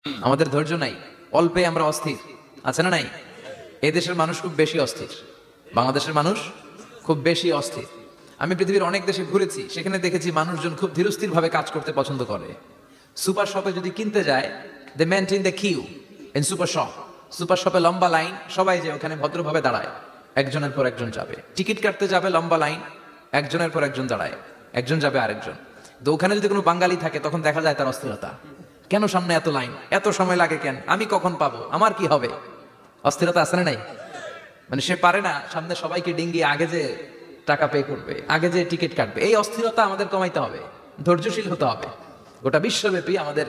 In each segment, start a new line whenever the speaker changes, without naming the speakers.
আমাদের ধৈর্য নাই, অল্পে আমরা অস্থির, আছে না নাই? এই দেশের মানুষ খুব বেশি অস্থির, বাংলাদেশের মানুষ খুব বেশি অস্থির। আমি পৃথিবীর অনেক দেশে ঘুরেছি, সেখানে দেখেছি মানুষজন খুব ধীরস্থির ভাবে কাজ করতে পছন্দ করে। সুপার শপে যদি কিনতে যায়, they maintain the queue in super shop. Super শপে লম্বা লাইন, সবাই যে ওখানে ভদ্রভাবে দাঁড়ায়, একজনের পর একজন যাবে। টিকিট কাটতে যাবে, লম্বা লাইন, একজনের পর একজন দাঁড়ায়, একজন যাবে আরেকজন। তো ওখানে যদি কোনো বাঙালি থাকে, তখন দেখা যায় তার অস্থিরতা। কেন সামনে এত লাইন, এত সময় লাগে কেন, আমি কখন পাবো, আমার কি হবে? অস্থিরতা আছে না নাই? মানে সে পারে না সামনে সবাইকে ডিঙ্গিয়ে আগে যে টাকা পে করবে, আগে যে টিকিট কাটবে। এই অস্থিরতা আমাদের কমাইতে হবে, ধৈর্যশীল হতে হবে। গোটা বিশ্বব্যাপী আমাদের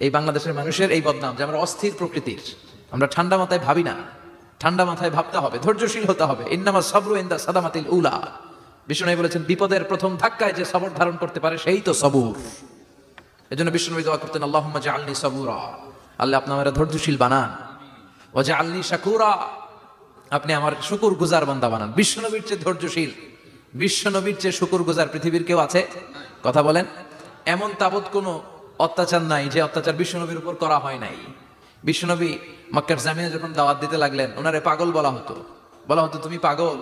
এই বাংলাদেশের মানুষের এই বদনাম যে আমরা অস্থির প্রকৃতির, আমরা ঠান্ডা মাথায় ভাবি না। ঠান্ডা মাথায় ভাবতে হবে, ধৈর্যশীল হতে হবে। ইন্নামা সাবরু ইনদা সাদামাতিল উলা। বিষ্ণু বলেছেন, বিপদের প্রথম ধাক্কায় যে সবর ধারণ করতে পারে সেই তো সবুর। এজন্য বিষ্ণু দোয়া করতেন, আল্লাহুম্মা জাআলনি সাবুরা, আল্লাহ আপনি আমার ধৈর্যশীল বানান। ওয়া জাআলনি শাকুরা, আপনি আমার শুকর গুজার বান্দা বানান। বিশ্বনবীর চেয়ে ধৈর্যশীল, বিশ্বনবীর চেয়ে শুকর গুজার পৃথিবীর কেউ আছে? কথা বলেন। এমন তাবৎ কোনো অত্যাচার নাই যে অত্যাচার বিশ্বনবীর উপর করা হয় নাই। বিশ্বনবী মক্কার জামিনে যখন দাওয়াত দিতে লাগলেন, ওনারে পাগল বলা হতো, বলা হতো তুমি পাগল,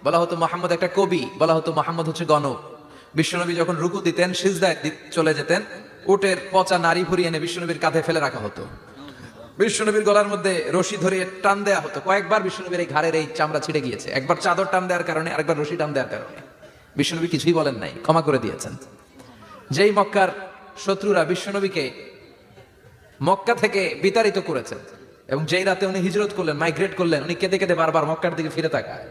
বলা হতো মোহাম্মদ একটা কবি, বলা হতো মোহাম্মদ হচ্ছে গণক। বিশ্বনবী যখন রুকু দিতেন, সিজদায় চলে যেতেন, উটের পচা নারী ভরিয়ে এনে বিশ্বনবীর কাঁধে ফেলে রাখা হতো। বিশ্বনবীর গলার মধ্যে রশি ধরে টান দেয়া হতো। কয়েকবার বিশ্বনবীর এই ঘাড়ের এই চামড়া ছিঁড়ে গিয়েছে, একবার চাদর টান দেওয়ার কারণে, আরেকবার রশি টান দেওয়ার কারণে। বিশ্বনবী কিছুই বলেন নাই, ক্ষমা করে দিয়েছেন। যেই মক্কার শত্রুরা বিশ্বনবীকে মক্কা থেকে বিতাড়িত করেছেন, এবং যেই রাতে উনি হিজরত করলেন, মাইগ্রেট করলেন, উনি কেঁদে কেঁদে বারবার মক্কার দিকে ফিরে তাকায়,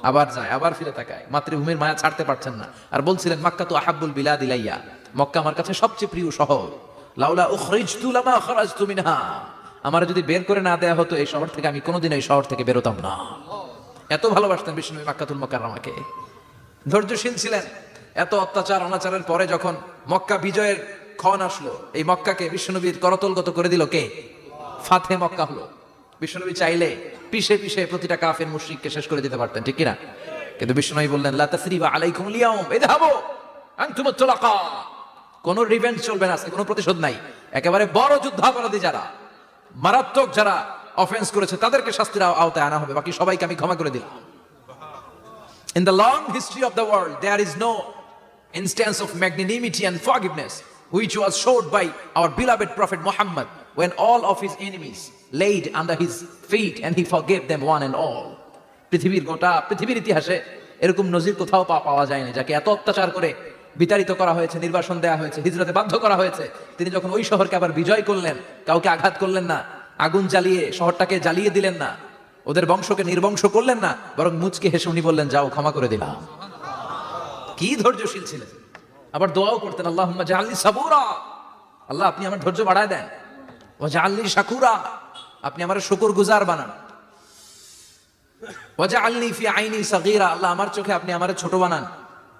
আবার যায়, আবার ফিরে তাকায়, মাতৃভূমির মায়া ছাড়তে পারছেন না। আর বলছিলেন, মক্কা তো আহাব্বুল বিলাদ ইলাইয়া, মক্কা আমার কাছে সবচেয়ে প্রিয় শহর। লাউলা উখরিজতু লামা খরাজতু মিনহা, আমার যদি বের করে না দেয়া হতো এই শহর থেকে, আমি কোনোদিন এই শহর থেকে বেরোতাম না। এত ভালোবাসতেন বিষ্ণু মক্কাতুল মুকাররমাকে। ধৈর্যশীল ছিলেন। এত অত্যাচার অনাচারের পরে যখন মক্কা বিজয়ের ক্ষণ আসলো, এই মক্কাকে বিশ্বনবীর করতলগত করে দিল কে? ফাতে মক্কা হলো। বিশ্বনবী চাইলে পিষে পিষে প্রতিটা কাফের মুশরিককে শেষ করে দিতে পারতেন, ঠিক কিনা? কিন্তু বিশ্বনবী বললেন, লা তাসরিবা আলাইকুমুল ইয়াউম ইযহাবু আনতুমুত তুলাকা। কোনো রিভেঞ্জ চলবে না, আজকে কোনো প্রতিশোধ নাই। একেবারে বড় যুদ্ধাপরাধী যারা, মারাত্মক যারা অফেন্স করেছে, তাদেরকে শাস্তির আওতায় আনা হবে, বাকি সবাইকে আমি ক্ষমা করে দিলাম। In the long history of the world, there is no instance of magnanimity and forgiveness which was showed by our beloved Prophet Muhammad when all of his enemies laid under his feet and he forgave them one and all. পৃথিবীর ইতিহাসে এরকম নজির কোথাও পাওয়া যায়নি, যাকে এত অত্যাচার করে বিতাড়িত করা হয়েছে, নির্বাসন দেওয়া হয়েছে, হিজরতে বাধ্য করা হয়েছে। তিনি যখন ওই শহরকে আবার বিজয় করলেন, কাউকে আঘাত করলেন না, আগুন জ্বালিয়ে শহরটাকে জ্বালিয়ে দিলেন না, ওদের বংশকে নির্বংশ করলেন না, বরং মুচকে হেসে উনি বললেন, যাও, ক্ষমা করে দিলাম। কি ধৈর্যশীল ছিলেন। আবার দোয়াও করতেন, আল্লাহুম্মা জাআলনি সাবুরা, আল্লাহ আপনি আমার ধৈর্য বাড়ায় দেন। ওয়া জাআলনি শাকুরা, আপনি আমার শুকর গুজার বানান। ওয়া জাআলনি ফি আইনি সাগীরা, আল্লাহ আমার চোখে আপনি আমারে ছোট বানান।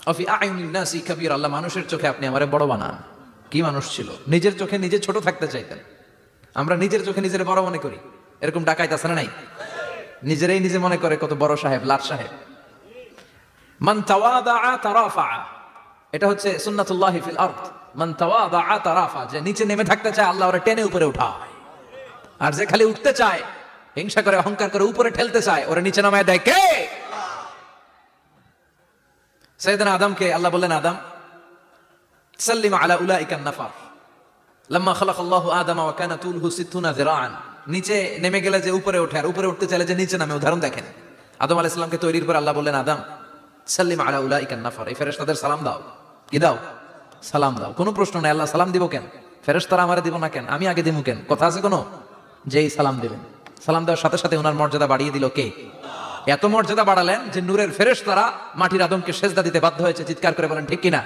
ওয়া ফি আইনিন নাসি কাবীরা, আল্লাহ মানুষের চোখে আপনি আমারে বড় বানান। কি মানুষ ছিল, নিজের চোখে নিজে ছোট থাকতে চাইতেন। আমরা নিজের চোখে নিজের বড় মনে করি, এরকম ডাকাইত আছে না নাই? নিজেরাই নিজে মনে করে কত বড় সাহেব, লাট সাহেব। মান তাওয়াদাআ তারাফা, এটা হচ্ছে সুন্নাতুল্লাহি ফিল আরদ। মান তাওয়াদাআ তারাফা, যে নিচে নেমে থাকতে চায়, আল্লাহ ওরে টেনে উপরে উঠায়। আর যে খালি উঠতে চায়, হিংসা করে, অহংকার করে, উপরে ঠেলতে চায়, ওরে নিচে নামায় দেয় কে? সাইয়েদনা আদমকে আল্লাহ বললেন, আদম সাল্লিম আলা উলাইকান নাফার লাম্মা খালাকাল্লাহু আদামা ওয়া কানা তুলহু 60 যিরাআন। নিচে নেমে গেলে যে উপরে ওঠে, আর উপরে উঠতে চাইলে যে নিচে নামে। উদাহরণ দেখেন, আদম আলাইহিস সালামকে তৈরির পর আল্লাহ বললেন, আদম সাল্লিম আলা উলাইকান নাফার, এই ফেরেশতাদের সালাম দাও। কি দাও? সালাম দাও। কোনো প্রশ্ন নাই, আল্লাহ সালাম দিব কেন? ফেরেশতারা আমারে দিব না কেন? আমি আগে দিব কেন? কথা আছে কোনো? যেই সালাম দিবেন, সালাম দেওয়ার সাথে সাথে ওনার মর্যাদা বাড়িয়ে দিল কে? এত মর্যাদা বাড়ালেন যে নূরের ফেরেশতারা মাটির আদমকে সেজদা দিতে বাধ্য হয়েছে। চিৎকার করে বলেন, ঠিক কিনা?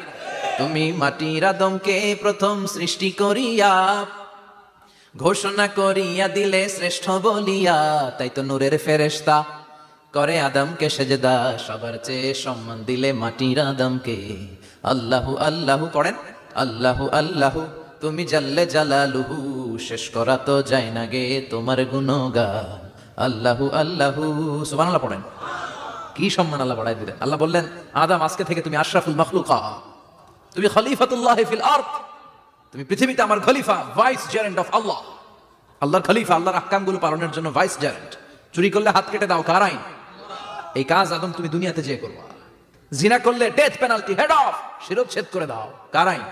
তুমি মাটির আদমকে প্রথম সৃষ্টি করিয়া ঘোষণা করিয়া দিলে শ্রেষ্ঠ বলিয়া, তাই তো নূরের ফেরেশতা করে আদমকে সেজদা, সবার চেয়ে সম্মান দিলে মাটির আদমকে। আল্লাহু আল্লাহু পড়েন, আল্লাহু আল্লাহু তুমি জাল্লে জালালুহু, শেষ করা তো যায় না গে তোমার গুণগান। আল্লাহু আল্লাহু, সুবহানাল্লাহ পড়েন। কি সম্মান আল্লাহ বাড়াই দিলেন। আল্লাহ বললেন, আদম আজকে থেকে তুমি আশরাফুল মাখলুকা, তুমি খলিফাতুল্লাহ ফিল আরদ, তুমি পৃথিবীতে আমার খলিফা, ভাইস জেরেন্ট অফ আল্লাহ। আল্লাহর খলিফা, আল্লাহর আহকামগুলো পালনের জন্য ভাইস জারেন্ট। চুরি করলে হাত কেটে দাও, কার আইন? এই কাজ আদম তুমি দুনিয়াতে যে করবা। জিনা করলে ডেথ পেনাল্টি, হেড অফ, শিরচ্ছেদ করে দাও, কার আইন?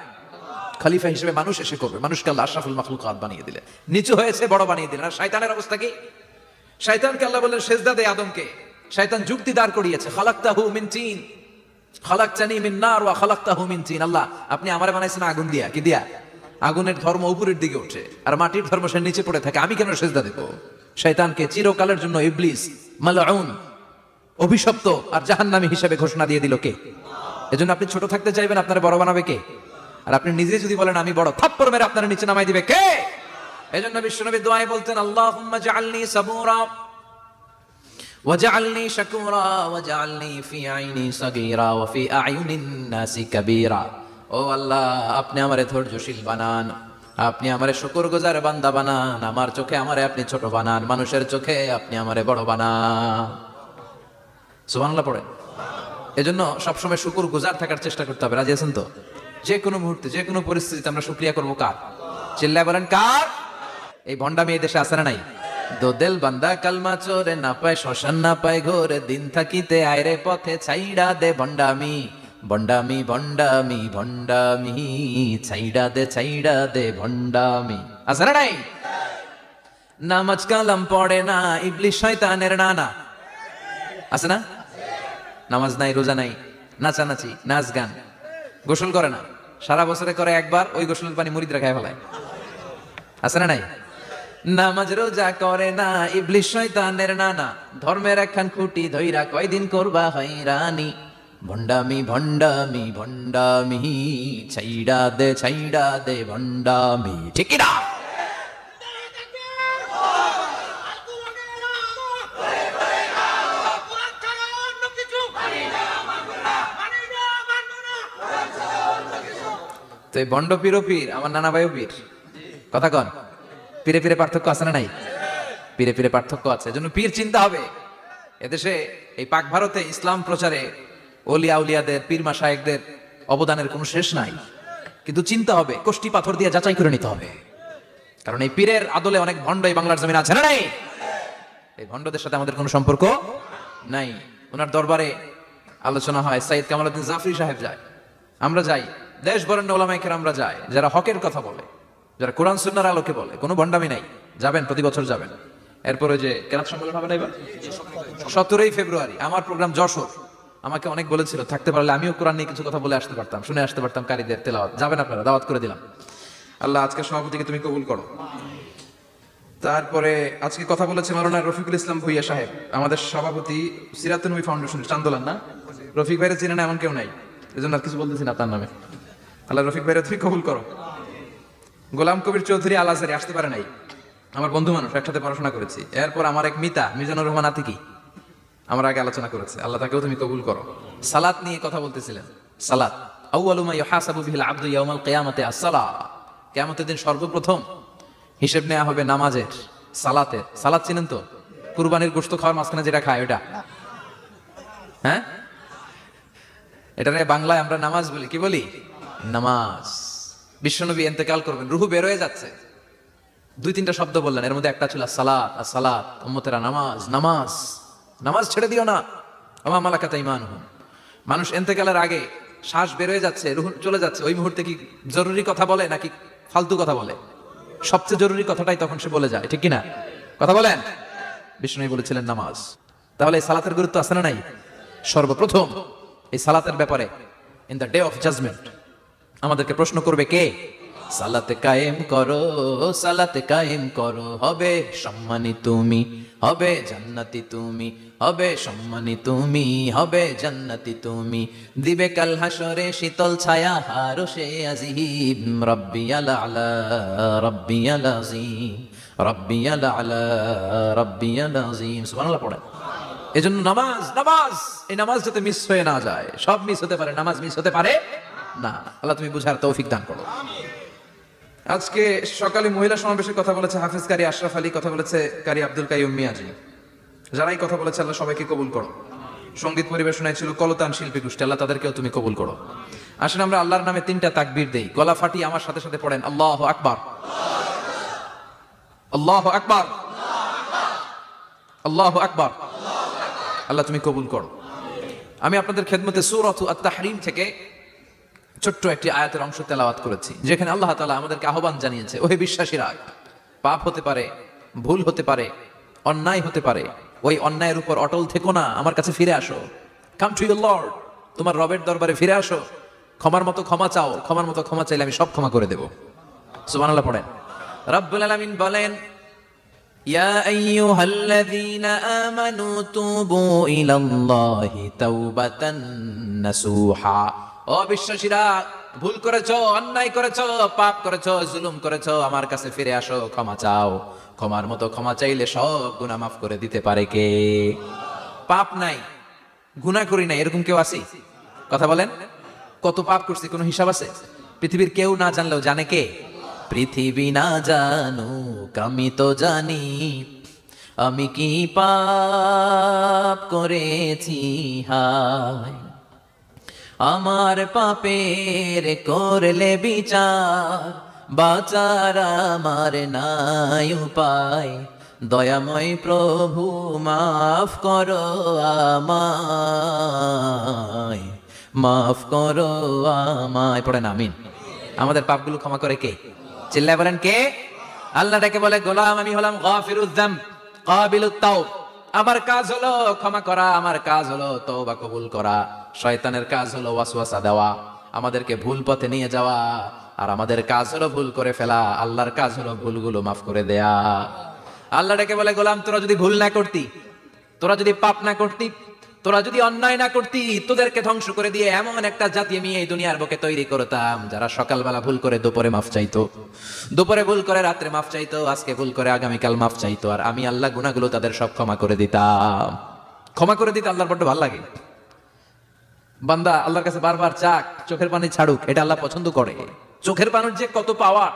খলিফা হিসেবে মানুষ এসে করবে। মানুষকে আল্লাহ আশরাফুল মাখলুকাত বানিয়ে দিলেন, নিচু হয়েছে বড় বানিয়ে দিলেন। আর শয়তানের অবস্থা কি? শয়তানকে আল্লাহ বললেন সেজদা দে আদমকে। শয়তান যুক্তি দাঁড় করিয়েছে, খালাকতাহু মিন তিন খালাকতানি মিন নার ওয়া খালাকতাহু মিন তিন। আল্লাহ, আপনি আমারে বানাইছেন আগুন দিয়া, কি দিয়া? আগুনের ধর্ম উপরের দিকে ওঠে আর মাটির ধর্ম সে নিচে পড়ে থাকে, আমি কেন সেজদা দেব? শয়তানকে চিরকালের জন্য ইবলিস মালউন, অভিশপ্ত আর জাহান্নামী হিসেবে ঘোষণা দিয়ে দিল কে? এজন্য আপনি ছোট থাকতে চাইবেন, আপনারা বড় বানাবে কে? আর আপনি নিজে যদি বলেন আমি বড়, থাপ্পড় মেরে আপনারা নিচে নামাই দিবে কে? এজন্য বিশ্বনবী দোয়ায় বলতেন, আল্লাহুম্মা জাআলনি সাবুরা ওয়াজআলনি শাকুরা ওয়াজআলনি ফি আইনি সাগীরা ওয়া ফি আয়ুনিন নাসি কাবীরা। ও আল্লাহ, আপনি আমারে ধৈর্যশীল বানান, আপনি আমারে শুকরগুজার বান্দা বানান, আমার চোখে আমারে আপনি ছোট বানান, মানুষের চোখে আপনি আমারে বড় বানান। সুবহানাল্লাহ পড়েন। এজন্য সবসময় শুকরগুজার থাকার চেষ্টা করতে হবে। রাজি আছেন তো? যে কোনো মুহূর্তে, যে কোনো পরিস্থিতিতে আমরা শুকরিয়া করবো কার? চিল্লায় বলেন কার? এই ভণ্ডামি এই দেশে আছে না নাই? দোদেল বান্দা কালমা চোরে, না পায় শ্মশান না পায় ঘোরে, দিন থাকিতে আয়রে পথে ছাইড়া দে ভণ্ডামি ভণ্ডামি ভণ্ডামি ভণ্ডামি, ছাইড়া দে ভণ্ডামি। আছে না নাই? নামাজ কালাম পড়ে না, ইবলিস শয়তানের নানা। আছে না? নামাজ নাই, রোজা নাই, নাচানাচি, নাচ গান, গোসল করে না, সারা বছরে করে একবার, ওই গোসলের পানি মুরিদরা খায় ফেলায়। আছে না নাই? নামাজ রোজা করে না, ইবলিস শয়তানের নানা, ধর্মের একখান খুঁটি ধইরা কয়দিন করবা হয়রানি, ভণ্ডামি ভণ্ডামি ভণ্ডামি, ছাইড়া দে ভণ্ডামি। ঠিক কি না? তো এই ভণ্ড পীর ও পীর, আমার নানা ভাইও পীর। কথা কন, পীরে পীরে পার্থক্য আছে না নাই? পীরে পীরে পার্থক্য আছে, এজন্য পীর চিন্তা হবে। এদেশে এই পাক ভারতে ইসলাম প্রচারে ওলিয়া উলিয়াদের, পীর মাশায়েখদের অবদানের কোনো শেষ নাই, কিন্তু চিন্তা হবে, কষ্টি পাথর দিয়ে যাচাই করে নিতে হবে। কারণ এই পীরের আদলে অনেক ভণ্ড এই বাংলার জমিন আছে না নাই? এই ভণ্ডদের সাথে আমাদের কোনো সম্পর্ক নাই। ওনার দরবারে আলোচনা হয়, সাইয়্যিদ কামালউদ্দিন জাফরি সাহেব যায়, আমরা যাই, দেশ বরেণ্য ওলামায়ে কেরামরা যায়, যারা হকের কথা বলে, যারা কোরআন সুন্নাহর আলোকে বলে, কোনো ভণ্ডামি নাই। যাবেন, প্রতি বছর যাবেন। এরপরে যে কেরাত সম্মেলন হবে না এবার 17 ফেব্রুয়ারি, আমার প্রোগ্রাম যশোর। আমাকে অনেক বলেছিল থাকতে পারলে আমিও কোরআন নিয়ে কিছু কথা বলে আসতে পারতাম, শুনে আসতে পারতাম কারীদের তেলাওয়াত। যাবেন আপনারা, দাওয়াত করে দিলাম। আল্লাহ আজকে সভাপতিকে তুমি কবুল করো। তারপরে আজকে কথা বলেছে মাওলানা রফিকুল ইসলাম ভুইয়া সাহেব, আমাদের সভাপতি সিরাতুন নবী ফাউন্ডেশন চান্দোলান। না, রফিক ভাইরা চিনে না এমন কেউ নাই, এজন্য আর কিছু বলতেছি না তার নামে। আল্লাহ রফিক ভাইরা তুমি কবুল করো। গোলাম কবির চৌধুরী আল আজহারি আসতে পারে নাই, আমার বন্ধু মানুষ, একসাথে পড়াশোনা করেছি। এরপর আমার এক মিতা মিজানুর রহমান আতিকি, আমরা আগে আলোচনা করেছে, আল্লাহ তাকেও তুমি কবুল করো। সালাত নিয়ে কথা বলতেছিলেন। সালাত আউয়ালু মা ইউহাসাবু বিহিল আবদু ইয়াউমাল কিয়ামাতি আস-সালাহ, কিয়ামতের দিন সর্বপ্রথম হিসেব নেওয়া হবে নামাজের, সালাতের। সালাত চিনেন তো? কুরবানির গোশত খাওয়ার মাঝখানে যেটা খায় ওটা, হ্যাঁ, এটারে বাংলায় আমরা নামাজ বলি। কি বলি? নামাজ। বিশ্বনবী ইন্তেকাল করবেন, রূহ বের হয়ে যাচ্ছে, 2-3টা শব্দ বললেন, এর মধ্যে একটা ছিল সালাত। আর সালাত উম্মতেরা নামাজ, নামাজ, নামাজ ছেড়ে দিও না। ওমা মালাকাত আইমানুহুম। মানুষ ইন্তেকালের আগে শ্বাস বের হয়ে যাচ্ছে, রূহ চলে যাচ্ছে, ওই মুহূর্তে কি জরুরি কথা বলে নাকি ফালতু কথা বলে? সবচেয়ে জরুরি কথাটাই তখন সে বলে যায়, ঠিক কি না? কথা বলেন। বিষ্ণু বলেছিলেন নামাজ। তাহলে এই সালাতের গুরুত্ব আছে না নাই? সর্বপ্রথম এই সালাতের ব্যাপারে in the day of judgment আমাদেরকে প্রশ্ন করবে কে? সালাতে কায়েম করো, সালাতে কায়েম করো, হবে সম্মানী তুমি, হবে জান্নাতি তুমি, হবে সম্মানী তুমি, হবে জান্নাতি তুমি, দিবে কাল হাসরে শীতল ছায়া হারশে আজিম, রাব্বিয়াল আলা রাব্বিয়াল আযীম, রাব্বিয়াল আলা রাব্বিয়াল আযীম। সুবহানাল্লাহ পড়েন। এজন্য নামাজ, নামাজ, এই নামাজ যাতে মিস হয়ে না যায়। সব মিস হতে পারে, নামাজ মিস হতে পারে না। আল্লাহ তুমি বুঝার তৌফিক দান করো। আজকে সকালে মহিলা সমাবেশের কথা বলেছে হাফেজ কারি আশরাফ আলী, কথা বলেছে কারি আব্দুল কাইয়ুম মিয়াজি। যারাই কথা বলেছে আল্লাহ সবাইকে কবুল করো। সঙ্গীত পরিবেশনায় ছিল কলতান শিল্পী গোষ্ঠী, আল্লাহ তাদেরকেও তুমি কবুল করো। আসেন আমরা আল্লাহর নামে 3টা তাকবীর দেই, গলা ফাটিয়ে আমার সাথে সাথে পড়েন আল্লাহু আকবার। আল্লাহু আকবার, আল্লাহু আকবার। আল্লাহ তুমি কবুল করো। আমি আপনাদের খেদমতে সূরাত আত-তাহরীম থেকে ছোট্ট একটি আয়াতের অংশ তেলাওয়াত করেছি, যেখানে আল্লাহ তাআলা আমাদেরকে আহ্বান জানিয়েছে, ওহে বিশ্বাসীরা, পাপ হতে পারে, ভুল হতে পারে, অন্যায় হতে পারে, ওই অন্যায়ের উপর অটল থেকো না, আমার কাছে ফিরে আসো। কাম টু ইউর লর্ড, তোমার রবের দরবারে ফিরে আসো, ক্ষমার মতো ক্ষমা চাও, ক্ষমার মতো ক্ষমা চাইলে আমি সব ক্ষমা করে দেব। সুবহানাল্লাহ পড়েন। রব্বুল আলামিন বলেন, ইয়া আইয়ুহাল্লাযীনা আমানু তুবু ইলাল্লাহি তাওবাতান নাসুহা। ও বিশ্বাসীরা, ভুল করেছো, অন্যায় করেছো, পাপ করেছো, জুলুম করেছো, আমার কাছে ফিরে আসো, ক্ষমা চাও। ক্ষমার মতো ক্ষমা চাইলে সব গুনাহ মাফ করে দিতে পারে কে? পাপ নাই, গুনাহ করি নাই, এরকম কেউ আছে? কথা বলেন। কত পাপ করছি, কোনো হিসাব আছে? পৃথিবীর কেউ না জানলেও জানে কে? পৃথিবী না জানুক আমি তো জানি, আমি কি পাপ করেছি হায়। আমার পাপের করলে বিচার, বাঁচার আমার নাই উপায়। দয়াময় প্রভু মাফ করো আমায়, মাফ করো আমায়। পড়েন আমিন। আমাদের পাপগুলো ক্ষমা করে কে? চিল্লায় বলেন কে? আল্লাহ ডেকে বলে, গোলাম আমি হলাম গাফিরুয যামব কাবিলুত তাওব। আমার কাজ হলো ক্ষমা করা, আমার কাজ হলো তওবা কবুল করা। শয়তানের কাজ হলো ওয়াসওয়াসা দেওয়া, আমাদেরকে ভুল পথে নিয়ে যাওয়া। আর আমাদের কাজ হলো ভুল করে ফেলা, আল্লাহর কাজ হলো ভুলগুলো মাফ করে দেয়া। আল্লাহ ডেকে বলে, গোলাম তোরা যদি ভুল না করতি, তোরা যদি পাপ না করতি, তোরা যদি অন্যায় না করতি, তোদেরকে ধ্বংস করে দিয়ে এমন একটা জাতি আমি এই দুনিয়ার বুকে তৈরি করতাম, যারা সকালবেলা ভুল করে দুপুরে মাফ চাইতো, দুপুরে ভুল করে রাত্রে মাফ চাইতো, আজকে ভুল করে আগামীকাল মাফ চাইতো। আর আমি আল্লাহ গুনাহগুলো তাদের সব ক্ষমা করে দিতাম। ক্ষমা করে দিতে আল্লাহর বড্ড ভালো লাগে। বান্দা আল্লাহর কাছে বারবার চাক, চোখের পানি ছাড়ুক, এটা আল্লাহ পছন্দ করে। চোখের পানির যে কত পাওয়ার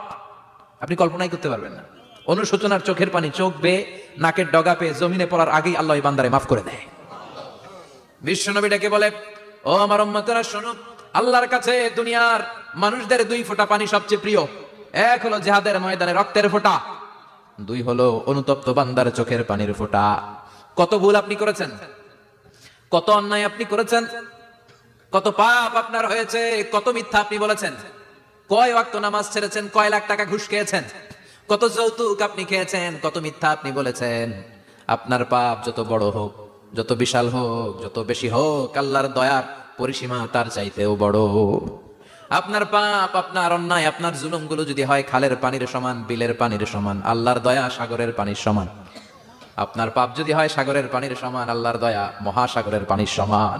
আপনি কল্পনাই করতে পারবেন না। অনুশোচনার চোখের পানি, চোখ বেয়ে নাকের ডগা পেয়ে জমিনে পড়ার আগেই আল্লাহ এই বান্দারে মাফ করে দেয়। বিশ্বনবী ডেকে বলে, ও আমার উম্মতেরা শোনো, আল্লাহর কাছে দুনিয়ার মানুষদের দুই ফোঁটা পানি সবচেয়ে প্রিয়। এক হলো জিহাদের ময়দানে রক্তের ফোঁটা, দুই হলো অনুতপ্ত বান্দার চোখের পানির ফোঁটা। কত ভুল আপনি করেছেন, কত অন্যায় আপনি করেছেন, কত পাপ আপনার হয়েছে, কত মিথ্যা আপনি বলেছেন, কয় ওয়াক্ত নামাজ ছেড়েছেন, কয় লাখ টাকা ঘুষ খেয়েছেন, কত যৌতুক আপনি খেয়েছেন, কত মিথ্যা আপনি বলেছেন। আপনার পাপ যত বড় হোক, যত বিশাল হোক, যত বেশি হোক, আল্লাহর দয়ার পরিসীমা তার চাইতেও বড়। আপনার পাপ, আপনার অন্যায়, আপনার জুলুমগুলো যদি হয় খালের পানির সমান, বিলের পানির সমান, আল্লাহর দয়া সাগরের পানির সমান। আপনার পাপ যদি হয় সাগরের পানির সমান, আল্লাহর দয়া মহাসাগরের পানির সমান।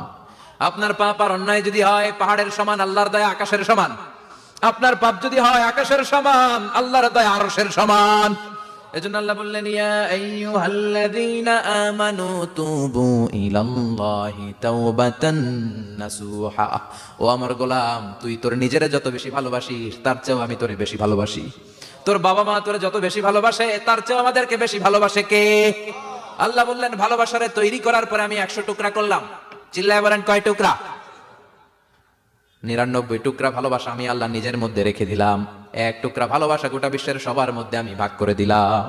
আপনার পাপ আর অন্যায় যদি হয় পাহাড়ের সমান, আল্লাহর দয়া আকাশের সমান। আপনার পাপ যদি হয় আকাশের সমান, আল্লাহর দয়া আরশের সমান। এজন্য আল্লাহ বললেন, ইয়া আইয়ুহাল্লাযীনা আমানু তুবু ইলাল্লাহি তাওবাতান নাসুহা। ও আমার গোলাম, তুই তোর নিজেরে যত বেশি ভালোবাসিস, তার চেয়েও আমি তোরে বেশি ভালোবাসি। তোর বাবা মা তোরে যত বেশি ভালোবাসে, তার চেয়েও আমাদেরকে বেশি ভালোবাসে কে? আল্লাহ বললেন, ভালোবাসারে তৈরি করার পরে আমি 100 টুকরা করলাম। চিল্লায় বলেন কয় টুকরা? 99 টুকরা ভালোবাসা আমি আল্লাহ নিজের মধ্যে রেখে দিলাম। 1 টুকরা ভালোবাসা গোটা বিশ্বের সবার মধ্যে আমি ভাগ করে দিলাম।